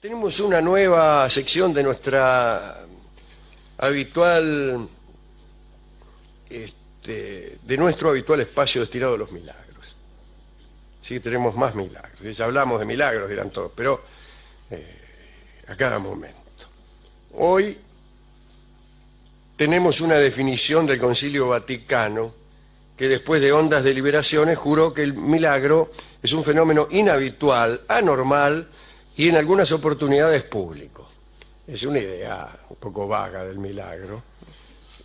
Tenemos una nueva sección de nuestra habitual, de nuestro habitual espacio destinado a los milagros. Sí, tenemos más milagros. Ya hablamos de milagros, dirán todos, pero a cada momento. Hoy tenemos una definición del Concilio Vaticano que después de hondas deliberaciones juró que el milagro es un fenómeno inhabitual, anormal y en algunas oportunidades público. Es una idea un poco vaga del milagro,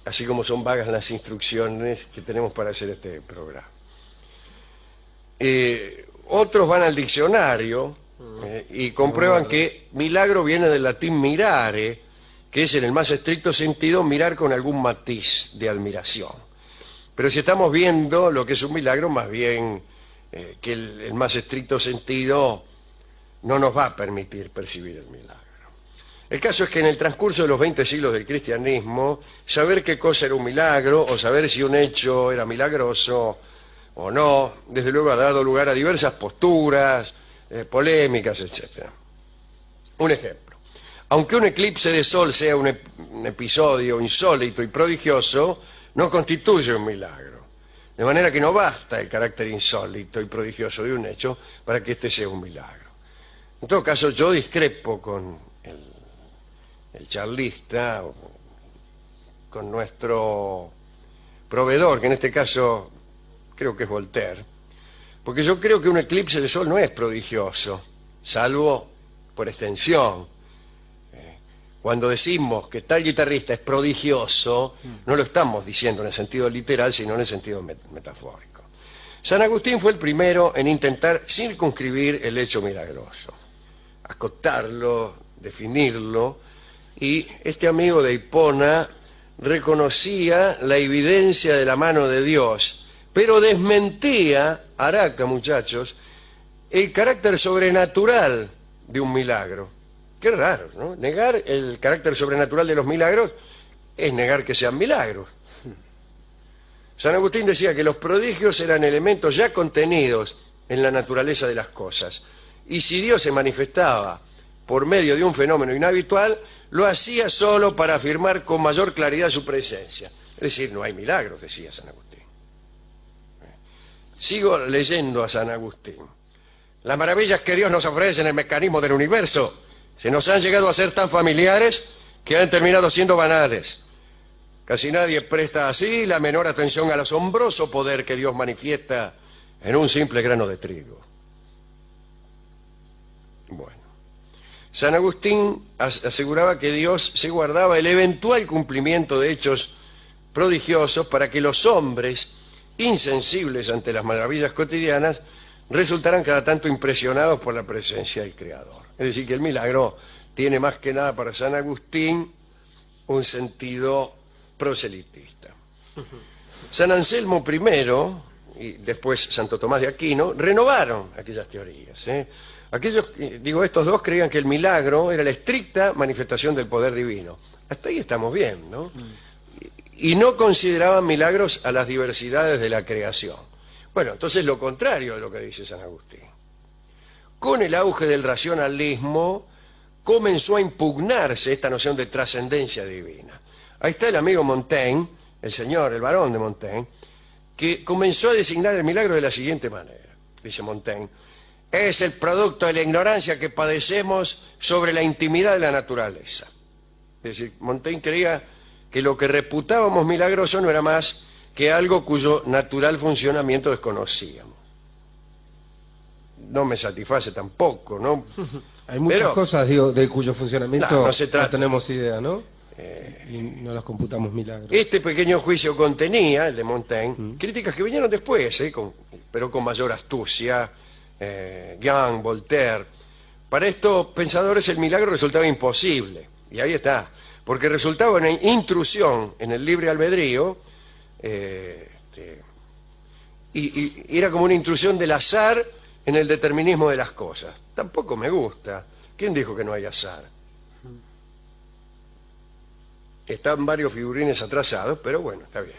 así como son vagas las instrucciones que tenemos para hacer este programa. Otros van al diccionario y comprueban que milagro viene del latín mirare, que es en el más estricto sentido mirar con algún matiz de admiración. Pero si estamos viendo lo que es un milagro, más bien que el más estricto sentido no nos va a permitir percibir el milagro. El caso es que en el transcurso de los 20 siglos del cristianismo, saber qué cosa era un milagro o saber si un hecho era milagroso o no, desde luego ha dado lugar a diversas posturas, polémicas, etc. Un ejemplo. Aunque un eclipse de sol sea un episodio insólito y prodigioso, no constituye un milagro. De manera que no basta el carácter insólito y prodigioso de un hecho para que éste sea un milagro. En todo caso, yo discrepo con el charlista, con nuestro proveedor, que en este caso creo que es Voltaire, porque yo creo que un eclipse de sol no es prodigioso, salvo por extensión. Cuando decimos que tal guitarrista es prodigioso, no lo estamos diciendo en el sentido literal, sino en el sentido metafórico. San Agustín fue el primero en intentar circunscribir el hecho milagroso, acotarlo, definirlo, y este amigo de Hipona reconocía la evidencia de la mano de Dios, pero desmentía, Araca, muchachos, el carácter sobrenatural de un milagro. Qué raro, ¿no? Negar el carácter sobrenatural de los milagros es negar que sean milagros. San Agustín decía que los prodigios eran elementos ya contenidos en la naturaleza de las cosas. Y si Dios se manifestaba por medio de un fenómeno inhabitual, lo hacía solo para afirmar con mayor claridad su presencia. Es decir, no hay milagros, decía San Agustín. Sigo leyendo a San Agustín. Las maravillas que Dios nos ofrece en el mecanismo del universo se nos han llegado a ser tan familiares que han terminado siendo banales. Casi nadie presta así la menor atención al asombroso poder que Dios manifiesta en un simple grano de trigo. Bueno, San Agustín aseguraba que Dios se guardaba el eventual cumplimiento de hechos prodigiosos para que los hombres, insensibles ante las maravillas cotidianas, resultaran cada tanto impresionados por la presencia del Creador. Es decir, que el milagro tiene más que nada para San Agustín un sentido proselitista. San Anselmo I y después Santo Tomás de Aquino renovaron aquellas teorías. Estos dos creían que el milagro era la estricta manifestación del poder divino. Hasta ahí estamos bien, ¿no? Y no consideraban milagros a las diversidades de la creación. Bueno, entonces lo contrario de lo que dice San Agustín. Con el auge del racionalismo comenzó a impugnarse esta noción de trascendencia divina. Ahí está el amigo Montaigne, el barón de Montaigne, que comenzó a designar el milagro de la siguiente manera. Dice Montaigne, es el producto de la ignorancia que padecemos sobre la intimidad de la naturaleza. Es decir, Montaigne creía que lo que reputábamos milagroso no era más que algo cuyo natural funcionamiento desconocíamos. No me satisface tampoco, ¿no? Hay muchas cosas, digo, de cuyo funcionamiento no tenemos idea, ¿no? Y no las computamos milagros. Este pequeño juicio contenía, el de Montaigne, críticas que vinieron después, pero con mayor astucia, Young, Voltaire. Para estos pensadores el milagro resultaba imposible, y ahí está, porque resultaba una intrusión en el libre albedrío, y era como una intrusión del azar en el determinismo de las cosas. Tampoco me gusta. ¿Quién dijo que no hay azar? Están varios figurines atrasados, pero bueno, está bien.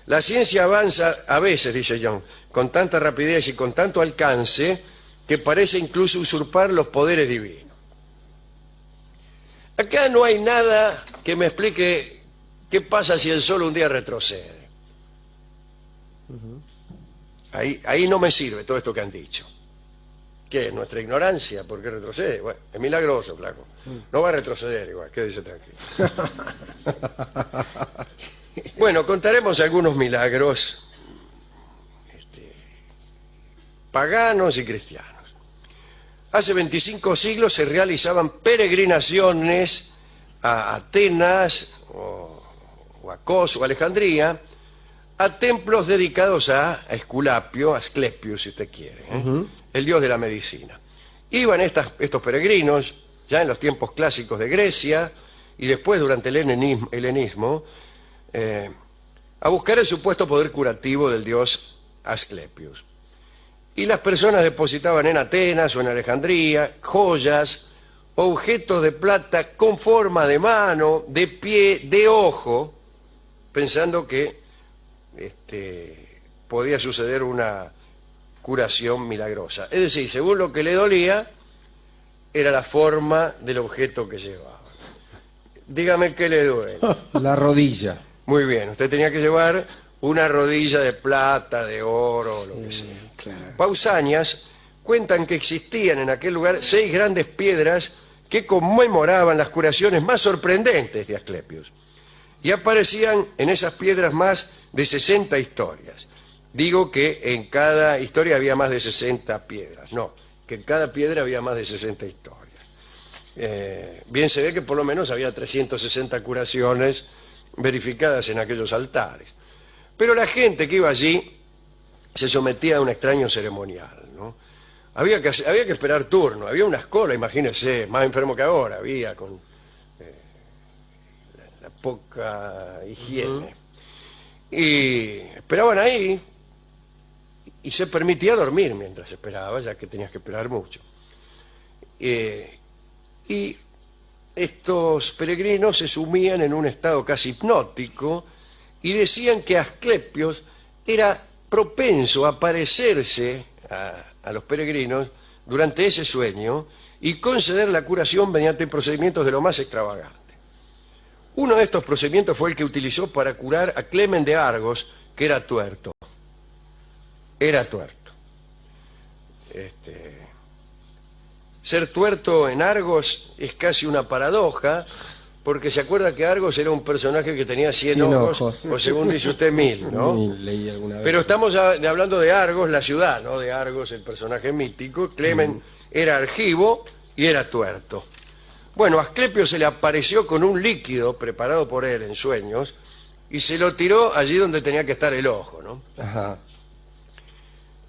La ciencia avanza a veces, dice Young, con tanta rapidez y con tanto alcance que parece incluso usurpar los poderes divinos. Acá no hay nada que me explique qué pasa si el Sol un día retrocede. Ahí no me sirve todo esto que han dicho. ¿Qué es nuestra ignorancia? ¿Por qué retrocede? Bueno, es milagroso, flaco. No va a retroceder igual, quédese tranquilo. Bueno, contaremos algunos milagros paganos y cristianos. Hace 25 siglos se realizaban peregrinaciones a Atenas o a Kos o Alejandría, a templos dedicados a Esculapio, a Asclepio, si usted quiere, el dios de la medicina. Iban estos peregrinos, ya en los tiempos clásicos de Grecia, y después durante el helenismo, a buscar el supuesto poder curativo del dios Asclepius. Y las personas depositaban en Atenas o en Alejandría joyas, objetos de plata con forma de mano, de pie, de ojo, pensando que podía suceder una curación milagrosa. Es decir, según lo que le dolía, era la forma del objeto que llevaba. Dígame qué le duele. La rodilla. Muy bien, usted tenía que llevar una rodilla de plata, de oro, lo que sea. Claro. Pausanias cuentan que existían en aquel lugar 6 grandes piedras que conmemoraban las curaciones más sorprendentes de Asclepius. Y aparecían en esas piedras más de 60 historias. Digo que en cada historia había más de 60 piedras. No, que en cada piedra había más de 60 historias. Bien se ve que por lo menos había 360 curaciones verificadas en aquellos altares. Pero la gente que iba allí se sometía a un extraño ceremonial, ¿no? Había que esperar turno, había una cola, imagínense, más enfermo que ahora, había con la poca higiene. Y esperaban ahí y se permitía dormir mientras esperaba, ya que tenías que esperar mucho. Y estos peregrinos se sumían en un estado casi hipnótico y decían que Asclepios era propenso a aparecerse a los peregrinos durante ese sueño y conceder la curación mediante procedimientos de lo más extravagante. Uno de estos procedimientos fue el que utilizó para curar a Clemen de Argos, que era tuerto. Era tuerto. Ser tuerto en Argos es casi una paradoja, porque se acuerda que Argos era un personaje que tenía 100 ojos, o según dice usted 1000, ¿no? Leí alguna vez. Pero estamos hablando de Argos, la ciudad, ¿no? De Argos, el personaje mítico. Clemen era argivo y era tuerto. Bueno, a Asclepio se le apareció con un líquido preparado por él en sueños y se lo tiró allí donde tenía que estar el ojo, ¿no? Ajá.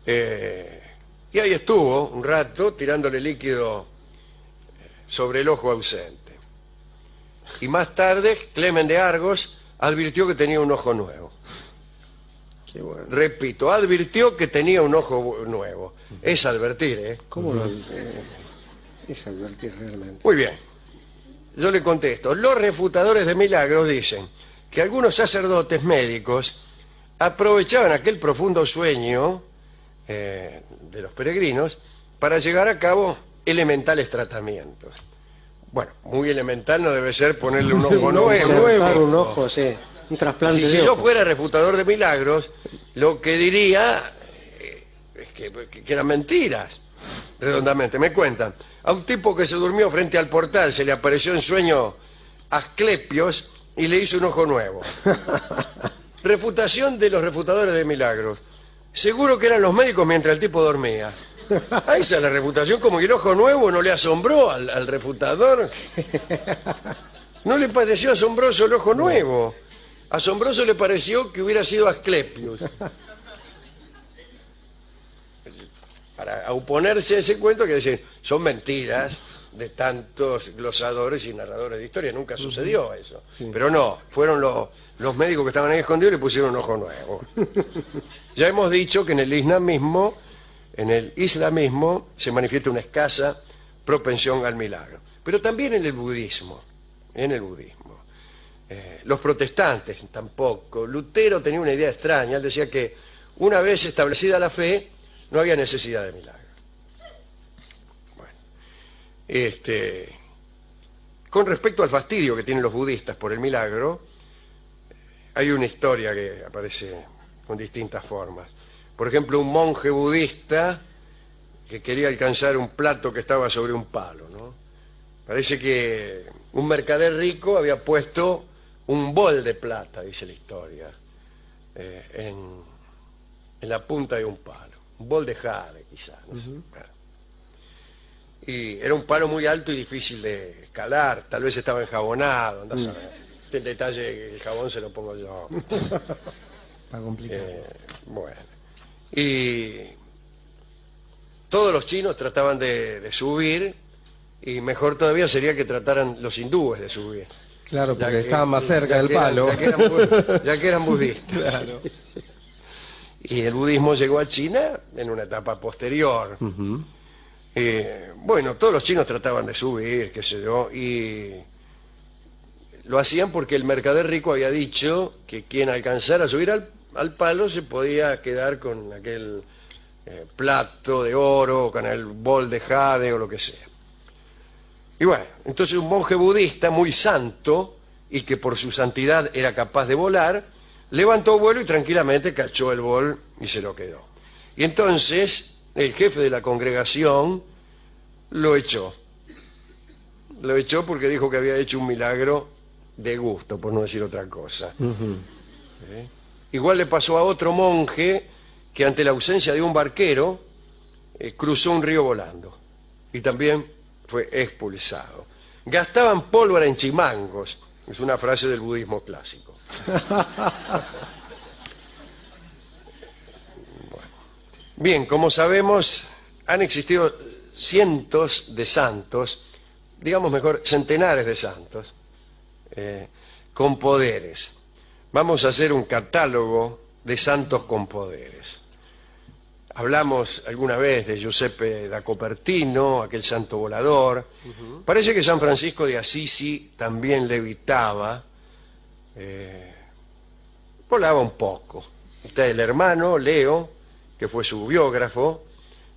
Y ahí estuvo un rato tirándole líquido sobre el ojo ausente. Y más tarde, Clemen de Argos advirtió que tenía un ojo nuevo. Qué bueno. Repito, advirtió que tenía un ojo nuevo. Es advertir, ¿eh? ¿Cómo lo es advertir realmente? Muy bien. Yo le contesto. Los refutadores de milagros dicen que algunos sacerdotes médicos aprovechaban aquel profundo sueño de los peregrinos para llevar a cabo elementales tratamientos. Bueno, muy elemental no debe ser ponerle un ojo nuevo. Insertar un ojo, sí. Un trasplante Si de yo ojo. fuera refutador de milagros, lo que diría es que eran mentiras, redondamente. Me cuentan, a un tipo que se durmió frente al portal se le apareció en sueño Asclepios y le hizo un ojo nuevo. Refutación de los refutadores de milagros. Seguro que eran los médicos mientras el tipo dormía. Ahí esa es la refutación, como que el ojo nuevo no le asombró al refutador. ¿No le pareció asombroso el ojo nuevo? Asombroso le pareció que hubiera sido Asclepius. Para oponerse a ese cuento, que decir, son mentiras de tantos glosadores y narradores de historia, nunca sucedió eso. Sí. Pero no, fueron los médicos que estaban ahí escondidos y le pusieron un ojo nuevo. Ya hemos dicho que en el islamismo se manifiesta una escasa propensión al milagro, pero también en el budismo. Los protestantes tampoco. Lutero tenía una idea extraña, él decía que una vez establecida la fe, no había necesidad de milagro. Bueno, Con respecto al fastidio que tienen los budistas por el milagro, hay una historia que aparece con distintas formas. Por ejemplo, un monje budista que quería alcanzar un plato que estaba sobre un palo, ¿no? Parece que un mercader rico había puesto un bol de plata, dice la historia, en la punta de un palo. Un bol de jade, quizás, no sé. Bueno. Y era un palo muy alto y difícil de escalar, tal vez estaba enjabonado, andás a ver. El detalle, el jabón se lo pongo yo. Para complicar. Bueno. Y todos los chinos trataban de subir, y mejor todavía sería que trataran los hindúes de subir. Claro, Ya porque que- estaban más cerca ya del que eran- palo. ya que eran budistas. Claro. Y el budismo llegó a China en una etapa posterior. Bueno, todos los chinos trataban de subir, qué sé yo, y lo hacían porque el mercader rico había dicho que quien alcanzara a subir al palo se podía quedar con aquel plato de oro, o con el bol de jade o lo que sea. Y bueno, entonces un monje budista muy santo, y que por su santidad era capaz de volar, levantó vuelo y tranquilamente cachó el bol y se lo quedó. Y entonces el jefe de la congregación lo echó. Lo echó porque dijo que había hecho un milagro de gusto, por no decir otra cosa. Igual le pasó a otro monje que ante la ausencia de un barquero cruzó un río volando y también fue expulsado. Gastaban pólvora en chimangos, es una frase del budismo clásico. Bueno. Bien, como sabemos, han existido cientos de santos, digamos mejor, centenares de santos, con poderes. Vamos a hacer un catálogo de santos con poderes. Hablamos alguna vez de Giuseppe da Copertino, aquel santo volador. Parece que San Francisco de Assisi también levitaba, volaba un poco. Está el hermano Leo, que fue su biógrafo,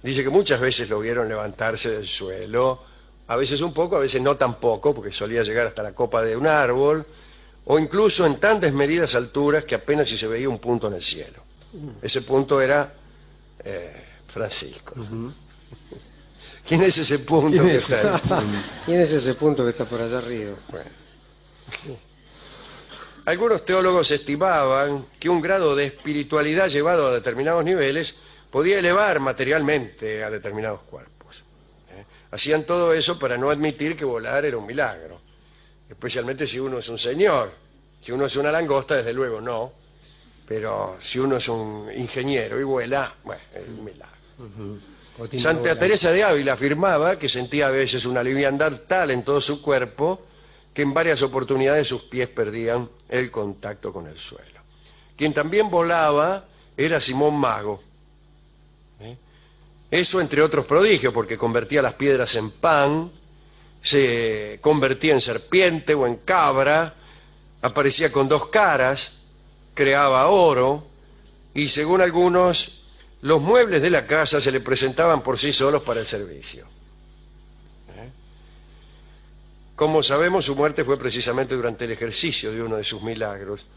dice que muchas veces lo vieron levantarse del suelo, a veces un poco, a veces no tan poco, porque solía llegar hasta la copa de un árbol, o incluso en tan desmedidas alturas que apenas si se veía un punto en el cielo. Ese punto era Francisco. ¿Quién es ese punto que está ahí? ¿Quién es ese punto que está por allá arriba? Bueno. Algunos teólogos estimaban que un grado de espiritualidad llevado a determinados niveles podía elevar materialmente a determinados cuerpos. Hacían todo eso para no admitir que volar era un milagro, especialmente si uno es un señor. Si uno es una langosta, desde luego no, pero si uno es un ingeniero y vuela, bueno, es un milagro. Santa Teresa de Ávila afirmaba que sentía a veces una liviandad tal en todo su cuerpo que en varias oportunidades sus pies perdían el contacto con el suelo. Quien también volaba era Simón Mago. Eso entre otros prodigios, porque convertía las piedras en pan, se convertía en serpiente o en cabra, aparecía con dos caras, creaba oro, y según algunos, los muebles de la casa se le presentaban por sí solos para el servicio. Como sabemos, su muerte fue precisamente durante el ejercicio de uno de sus milagros.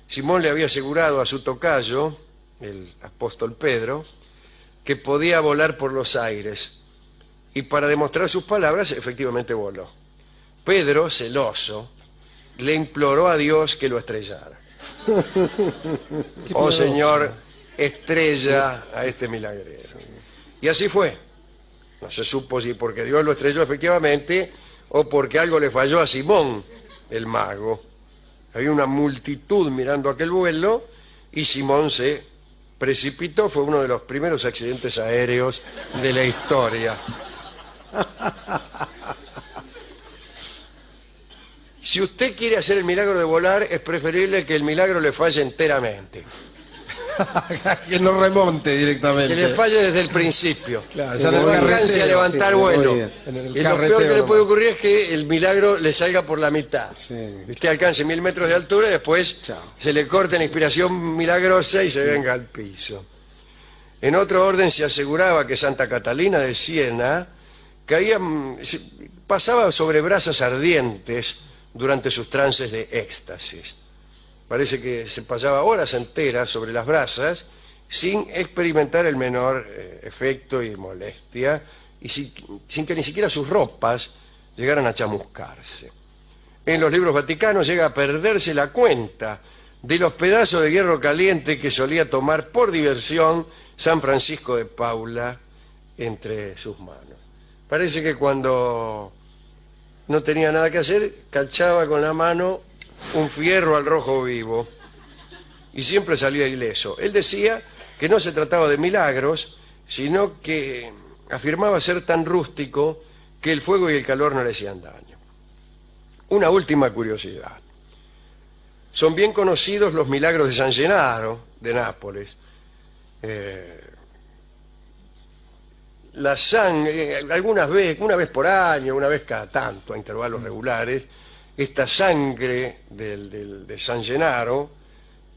Simón le había asegurado a su tocayo, el apóstol Pedro, que podía volar por los aires, y para demostrar sus palabras, efectivamente voló. Pedro, celoso, le imploró a Dios que lo estrellara. Oh Señor, estrella a este milagrero. Y así fue. No se supo si porque Dios lo estrelló efectivamente o porque algo le falló a Simón, el mago. Había una multitud mirando aquel vuelo y Simón se precipitó. Fue uno de los primeros accidentes aéreos de la historia. Si usted quiere hacer el milagro de volar, es preferible que el milagro le falle enteramente. Que no remonte directamente. Que le falle desde el principio. Claro, Que ya en el no alcance carretero, a levantar sí, vuelo. muy bien. En el Y lo peor carretero que le nomás. puede ocurrir es que el milagro le salga por la mitad. Sí. Usted alcance 1000 metros de altura y después Chao. se le corte la inspiración milagrosa y se venga al piso. En otro orden se aseguraba que Santa Catalina de Siena pasaba sobre brasas ardientes durante sus trances de éxtasis. Parece que se pasaba horas enteras sobre las brasas sin experimentar el menor efecto y molestia, y sin que ni siquiera sus ropas llegaran a chamuscarse. En los libros vaticanos llega a perderse la cuenta de los pedazos de hierro caliente que solía tomar por diversión San Francisco de Paula entre sus manos. Parece que cuando no tenía nada que hacer, cachaba con la mano un fierro al rojo vivo y siempre salía ileso. Él decía que no se trataba de milagros, sino que afirmaba ser tan rústico que el fuego y el calor no le hacían daño. Una última curiosidad. Son bien conocidos los milagros de San Gennaro, de Nápoles. La sangre, una vez por año, una vez cada tanto, a intervalos regulares, esta sangre de San Gennaro,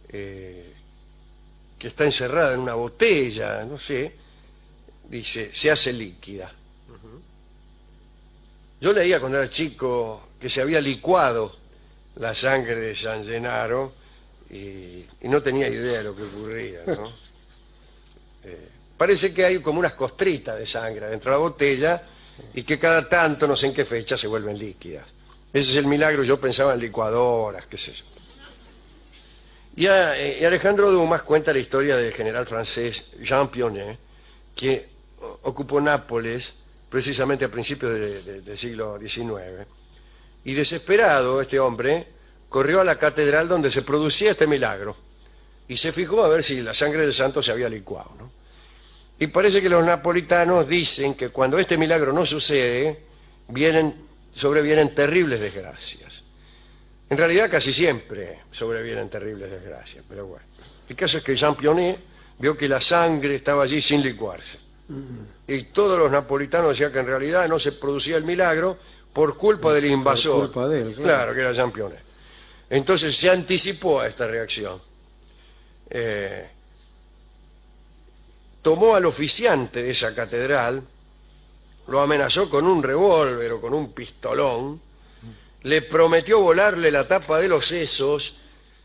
que está encerrada en una botella, no sé, dice, se hace líquida. Yo leía cuando era chico que se había licuado la sangre de San Gennaro y no tenía idea de lo que ocurría, ¿no? Parece que hay como unas costritas de sangre dentro de la botella y que cada tanto, no sé en qué fecha, se vuelven líquidas. Ese es el milagro. Yo pensaba en licuadoras, qué sé yo. Y Alejandro Dumas cuenta la historia del general francés Jean Pionnet, que ocupó Nápoles precisamente a principios del siglo XIX. Y desesperado, este hombre corrió a la catedral donde se producía este milagro y se fijó a ver si la sangre del santo se había licuado, ¿no? Y parece que los napolitanos dicen que cuando este milagro no sucede, sobrevienen terribles desgracias. En realidad casi siempre sobrevienen terribles desgracias, pero bueno. El caso es que Jean Pionnet vio que la sangre estaba allí sin licuarse. Y todos los napolitanos decían que en realidad no se producía el milagro por culpa del invasor. Por culpa de él, claro, que era Jean Pionnet. Entonces se anticipó a esta reacción. Tomó al oficiante de esa catedral, lo amenazó con un revólver o con un pistolón, le prometió volarle la tapa de los sesos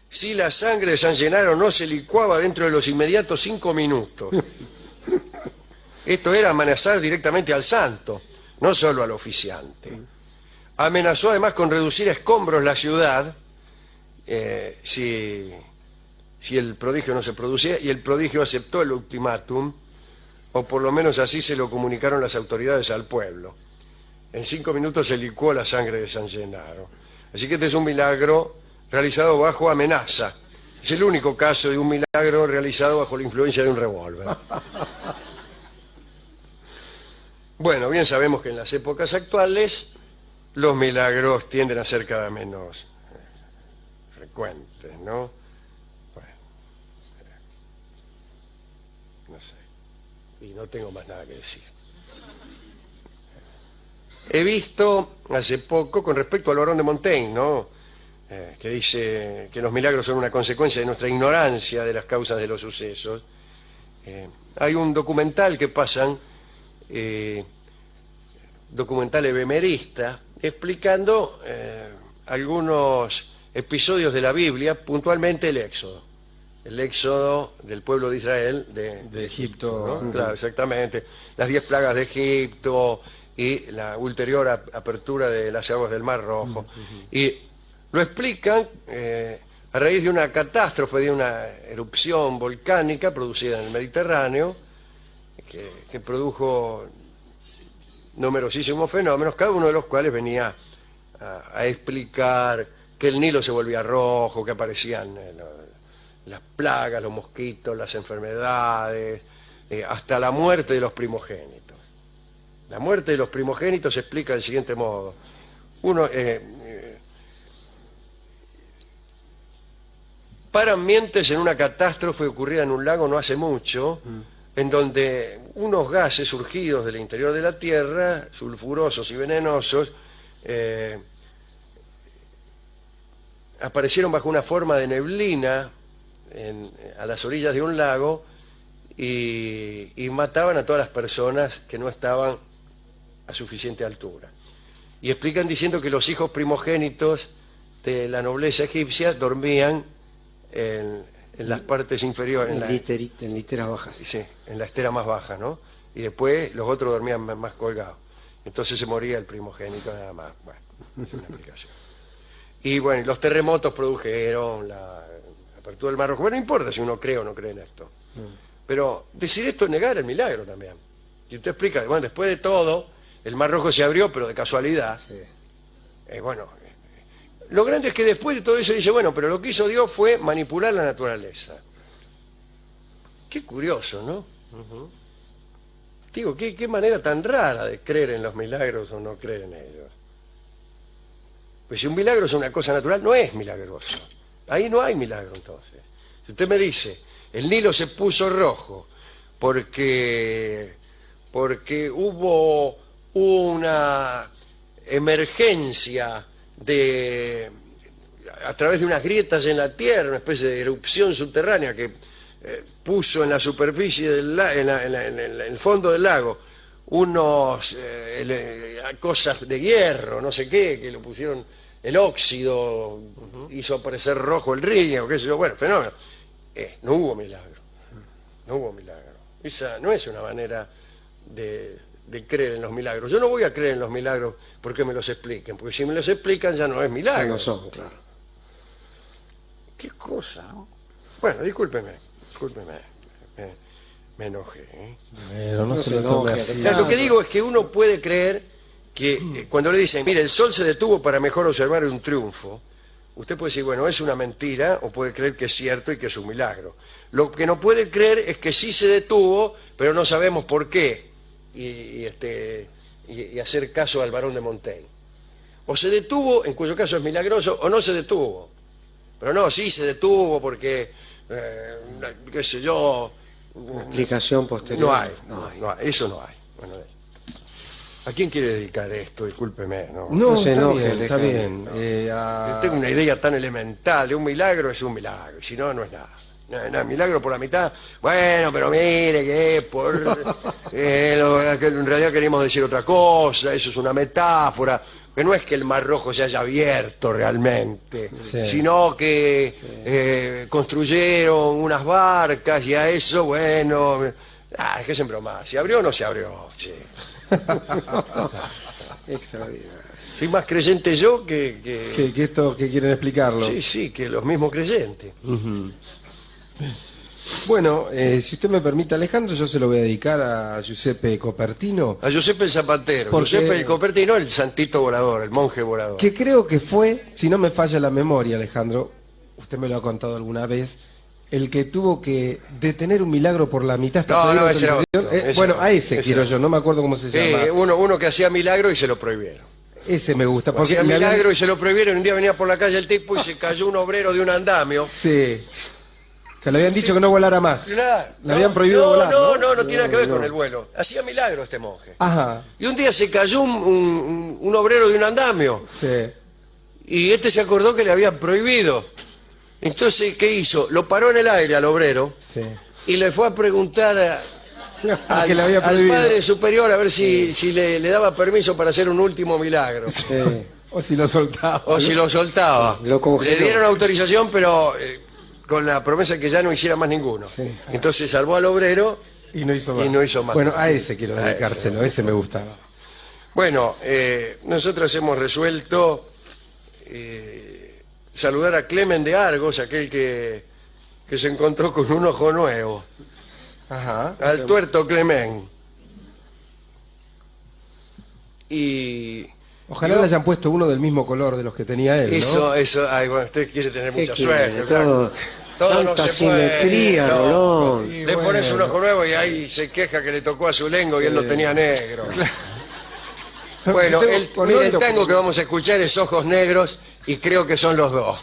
si la sangre de San Gennaro no se licuaba dentro de los inmediatos 5 minutos. Esto era amenazar directamente al santo, no solo al oficiante. Amenazó además con reducir a escombros la ciudad si el prodigio no se producía, y el prodigio aceptó el ultimátum, o por lo menos así se lo comunicaron las autoridades al pueblo. En 5 minutos se licuó la sangre de San Gennaro. Así que este es un milagro realizado bajo amenaza. Es el único caso de un milagro realizado bajo la influencia de un revólver. Bueno, bien sabemos que en las épocas actuales los milagros tienden a ser cada menos frecuentes, ¿no? No sé. Y no tengo más nada que decir. He visto hace poco, con respecto al Barón de Montaigne, ¿no? Que dice que los milagros son una consecuencia de nuestra ignorancia de las causas de los sucesos. Hay un documental que pasan, documental ebemerista, explicando algunos episodios de la Biblia, puntualmente el Éxodo. El éxodo del pueblo de Israel de Egipto, ¿no? Claro, exactamente. Las 10 plagas de Egipto y la ulterior apertura de las aguas del Mar Rojo. Y lo explican a raíz de una catástrofe, de una erupción volcánica producida en el Mediterráneo, que produjo numerosísimos fenómenos, cada uno de los cuales venía a explicar que el Nilo se volvía rojo, que aparecían las plagas, los mosquitos, las enfermedades, hasta la muerte de los primogénitos. La muerte de los primogénitos se explica del siguiente modo. Paran mientes en una catástrofe ocurrida en un lago no hace mucho, en donde unos gases surgidos del interior de la Tierra, sulfurosos y venenosos, aparecieron bajo una forma de neblina a las orillas de un lago y mataban a todas las personas que no estaban a suficiente altura. Y explican diciendo que los hijos primogénitos de la nobleza egipcia dormían en las partes inferiores, En literas bajas. sí, en la estera más baja, ¿no? Y después los otros dormían más colgados. Entonces se moría el primogénito nada más. Bueno, es una explicación. Y bueno, y los terremotos produjeron la apertura del Mar Rojo. Bueno, no importa si uno cree o no cree en esto. Pero decir esto es negar el milagro también. Y usted explica, bueno, después de todo, el Mar Rojo se abrió, pero de casualidad. Sí. Bueno, lo grande es que después de todo eso dice, bueno, pero lo que hizo Dios fue manipular la naturaleza. Qué curioso, ¿no? Digo, qué manera tan rara de creer en los milagros o no creer en ellos. Pues si un milagro es una cosa natural, no es milagroso. Ahí no hay milagro entonces. Si usted me dice, el Nilo se puso rojo porque hubo una emergencia a través de unas grietas en la tierra, una especie de erupción subterránea que puso en la superficie en el fondo del lago unos cosas de hierro, no sé qué, que lo pusieron, el óxido hizo aparecer rojo el río, qué sé yo, bueno, fenómeno. No hubo milagro, no hubo milagro. Esa no es una manera de creer en los milagros. Yo no voy a creer en los milagros porque me los expliquen, porque si me los explican ya no es milagro. No son, claro. Qué cosa, ¿no? Bueno, discúlpeme, me enojé. Pero no No se se lo tome enoje, así. Lo que digo es que uno puede creer que cuando le dicen, mire, el sol se detuvo para mejor observar un triunfo, usted puede decir, bueno, es una mentira, o puede creer que es cierto y que es un milagro. Lo que no puede creer es que sí se detuvo, pero no sabemos por qué, y hacer caso al Barón de Montaigne. O se detuvo, en cuyo caso es milagroso, o no se detuvo. Pero no, sí se detuvo porque, qué sé yo... Una explicación posterior. No hay, eso no hay. Bueno, ¿a quién quiere dedicar esto? Discúlpeme, ¿no? No, No se está enoje, bien, está déjame. bien. Yo tengo una idea tan elemental, de un milagro es un milagro, y si no, no es nada. No, milagro por la mitad, bueno, pero mire que es que en realidad queremos decir otra cosa, eso es una metáfora, que no es que el Mar Rojo se haya abierto realmente, Sí. sino que construyeron unas barcas y a eso, bueno, es que es en broma, ¿se abrió o no se abrió? Sí. Extraordinario. Soy más creyente yo que... Que esto que quieren explicarlo. Sí, que los mismos creyentes. Bueno, si usted me permite, Alejandro, yo se lo voy a dedicar a Giuseppe Copertino, A Giuseppe el Zapatero, Porque- Giuseppe el Copertino, el santito volador, el monje volador. que creo que fue, si no me falla la memoria, Alejandro, usted me lo ha contado alguna vez, el que tuvo que detener un milagro por la mitad hasta No, pedir no, ese era autorización. otro, ese Bueno, era a otro, ese ese quiero era yo, no me acuerdo cómo se llama. Uno que hacía milagro y se lo prohibieron. Ese me gusta. Porque Hacía le habían- milagro y se lo prohibieron. Un día venía por la calle el tipo y se cayó un obrero de un andamio. Sí. Que le habían dicho que no volara más. Claro. Le habían prohibido volar, ¿no? No tiene nada que ver con el vuelo. Hacía milagro este monje. Ajá, Y un día se cayó un obrero de un andamio. sí. Y este se acordó que le habían prohibido. Entonces, ¿qué hizo? Lo paró en el aire al obrero Sí. y le fue a preguntar al, Que le había al prohibido. padre superior a ver si le daba permiso para hacer un último milagro. Sí. O si lo soltaba. O si lo soltaba. Lo congeló. Le dieron autorización, pero con la promesa que ya no hiciera más ninguno. Sí. Entonces salvó al obrero. Y no hizo más. Y no hizo más. Bueno, a ese quiero A dedicárselo, ese me gustaba. Bueno, nosotros hemos resuelto saludar a Clemen de Argos, aquel que se encontró con un ojo nuevo. Ajá. Al tuerto Clemen. Y Ojalá le hayan puesto uno del mismo color de los que tenía él, ¿no? eso, ay, bueno, usted quiere tener ¿Qué mucha quiere? suerte. claro. Todo, no tanta se puede, simetría, no. Rolón. Y Le pones un bueno. ojo nuevo y ahí se queja que le tocó a su lengo y él lo tenía negro. Bueno, Si tengo el color, lo- tango que vamos a escuchar es Ojos Negros y creo que son los dos.